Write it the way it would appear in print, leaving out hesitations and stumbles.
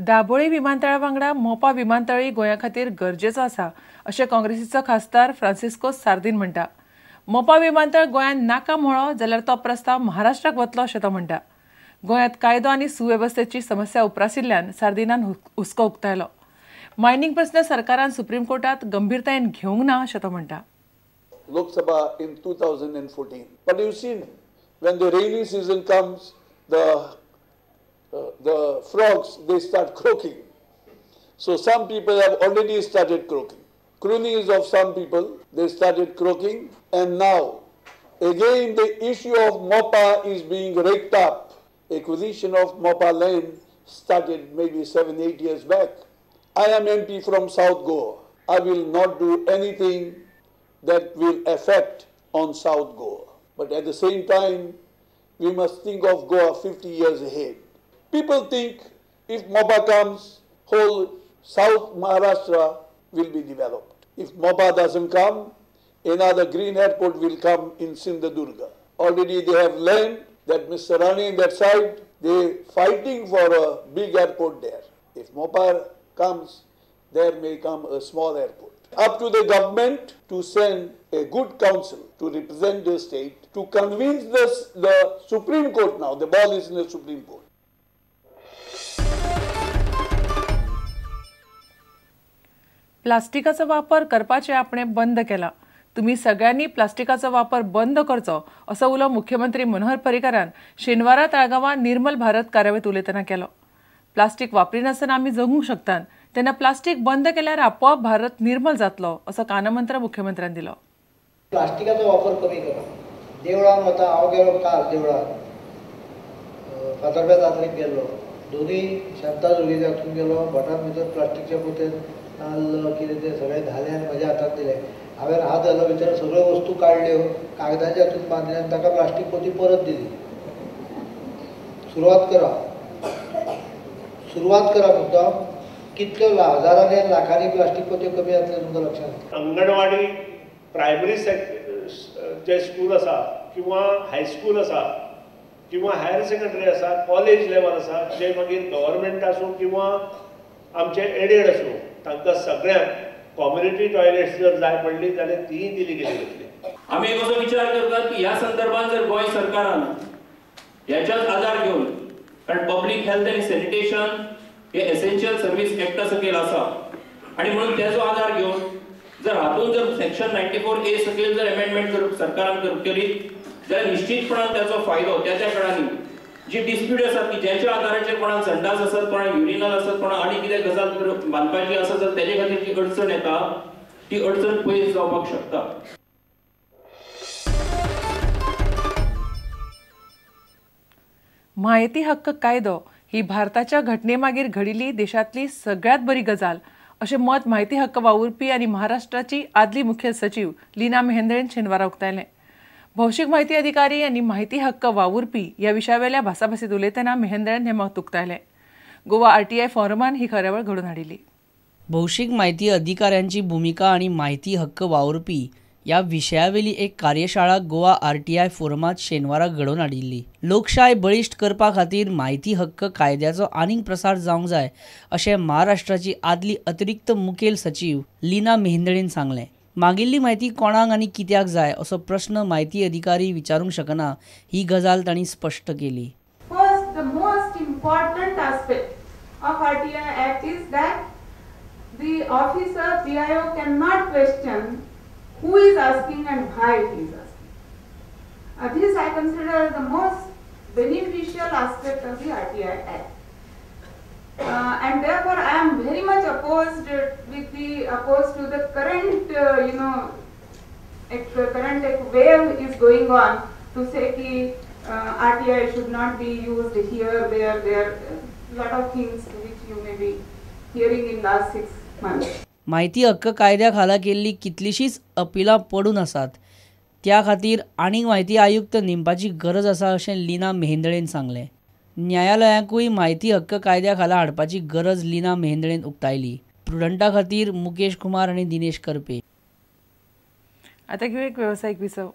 दाबोळी विमानतळा वांगडा मोपा विमानतळय गोंया खातीर गरजेचो आसा अशें काँग्रेसीचो खासदार फ्रांसिस्को सार्दिन म्हणटा। मोपा विमानतळ गोंयांत नाका म्हणलो जाल्यार तो प्रस्ताव महाराष्ट्राक वतलो अशें तो म्हणटा। गोंयांत कायदो आनी सुवेवस्थेची समस्या उप्राशिल्ल्यान सार्दिनान हुस्को उक्तायलो। मायनिंग प्रस्न सरकारान सुप्रीम कोर्टात गंभीरतायेन घेवंक ना अशें तो म्हणटा। Lok Sabha in 2014. But you see, when the rainy season comes, the frogs, they start croaking. So some people have already started croaking. Crooning is of some people, they started croaking. And now, again the issue of MOPA is being raked up. Acquisition of MOPA land started maybe 7-8 years back. I am MP from South Goa. I will not do anything that will affect on South Goa. But at the same time, we must think of Goa 50 years ahead. People think if MOPA comes, whole South Maharashtra will be developed. If MOPA doesn't come, another green airport will come in Sindhudurga. Already they have land that Mr. Rani and that side, they're fighting for a big airport there. If MOPA comes, there may come a small airport. Up to the government to send a good counsel to represent the state, to convince the Supreme Court now, the ball is in the Supreme Court. प्लास्टिकाचो वापर करपाचे आपणे बंद केला। तुम्ही सगळ्यांनी प्लास्टिकाचो वापर बंद करचो असो उलो मुख्यमंत्री मनोहर पर्रीकारान शेनवारा तळगांवां निर्मल भारत कार्यावळीत उलयतना केलो। प्लास्टिक वापरिनासतना आमी जगूंक शकतात, तेन्ना प्लास्टिक बंद केल्यार आपोआप भारत निर्मल जातलो असो कानमंत्र मुख्यमंत्र्यान दिलो। प्लास्टिकाचो वापर कमी करा। देवळांत वता, हांव गेलो काल देवळांत फातर्प्या जात्रेक गेल्लो, दोनूय शांतादुर्गे जातून गेलो, भटान भितर प्लास्टिकच्या पोतेन नाल्ल कितें तें सगळें घालें म्हज्या हातांत दिलें। हांवें हात घालो भितर सगळ्यो वस्तू काडल्यो, कागदाच्या हातूंत बांदले आनी ताका प्लास्टीक पोती परत दिली। सुरवात करा मुद्दाम, कितल्यो हजारांनी आनी लाखांनी प्लास्टीक पोत्यो कमी जातल्यो तुमकां लक्षांत। अंगणवाडी प्रायमरी जे स्कूल आसा किंवा हायस्कूल आसा किंवा हायर सेकंडरी आसा, कॉलेज लेवल आसा, जे मागीर गव्हर्मेंट आसूं किंवा आमचे एडेड आसूं, तांकां सगळ्यांक कम्युनिटी टॉयलेट्स जर जाय पडली जाल्यार तीय दिली गेली वतली। आमी एक असो विचार करतात की ह्या संदर्भात जर गोंय सरकारान ह्याच्याच आधार घेवन, कारण पब्लीक हेल्थ आनी सॅनिटेशन हे एसेन्शियल सर्व्हिस एक्टा सकयल आसा आणि म्हणून त्याचो आधार घेवन जर हातून जर सेक्शन 94A सकयल जर अमेंडमेंट सरकारान करीत जाल्यार निश्चितपणान त्याचो फायदो त्या काळांनी जी डिस्प्यूट आसा की ज्याच्या आधाराचेर कोणाक संडास आसत, कोणाक युरिनल आसत, कोणाक आनी कितें गजाल बांदपाची आसा जर तेजे खातीर जी अडचण येता ती अडचण पयस जावपाक शकता। माहिती हक्क कायदो ही भारताच्या घटने मागीर घडिल्ली देशांतली सगळ्यात बरी गजाल अशें मत माहिती हक्क वावुरपी आनी महाराष्ट्राची आदली मुखेल सचिव लीना मेहेंदळेन शेनवारा उक्तायलें। भौशीक म्हायती अधिकारी आनी माहिती हक्क वावुरपी ह्या विशयावेल्या भासाभासीत उलयतना मेहेंदळेन हें मत उक्तायलें। गोवा RTI फोरमान ही कार्यावळ घडोवन हाडिल्ली। भौशीक म्हायती अधिकाऱ्यांची भूमिका आणि माहिती हक्क वावुरपी या विशयावेली एक कार्यशाळा गोवा RTI फोरमात शेनवारा घडोवन हाडिल्ली। लोकशाय बळिश्ट करपा खातीर माहिती हक्क कायद्याचो आनीक प्रसार जावंक जाय अशें महाराष्ट्राची आदली अतिरिक्त मुखेल सचिव लीना मेहेंदळेन सांगलें। मागिल्ली म्हायती कोणाक आनी कित्याक जाय असो प्रश्न माहिती अधिकारी विचारूंक शकना ही गजाल तांणी स्पश्ट केली। First, the most important aspect of RTI Act is that the officer PIO cannot question who is asking and why he is asking. This I consider the most beneficial aspect of the RTI Act. And therefore I am very much opposed to the current current wave is going on to say that RTI should not be used here, there, lot of things which you may be hearing in last 6 months. माहिती हक्क कायद्या खाला केल्ली कितलीशीच अपिलां पडून आसात, त्या खातीर आनीक माहिती आयुक्त नेमपाची गरज आसा अशें लीना मेहेंदळेन सांगलें। न्यायालयांकूय माहिती हक्क कायद्या खाला हाडपाची गरज लीना मेहेंदळेन उक्तायली। प्रुडंटा खातीर मुकेश कुमार आनी दिनेश करपे। आता घेऊ एक व्यावसायिक विसव।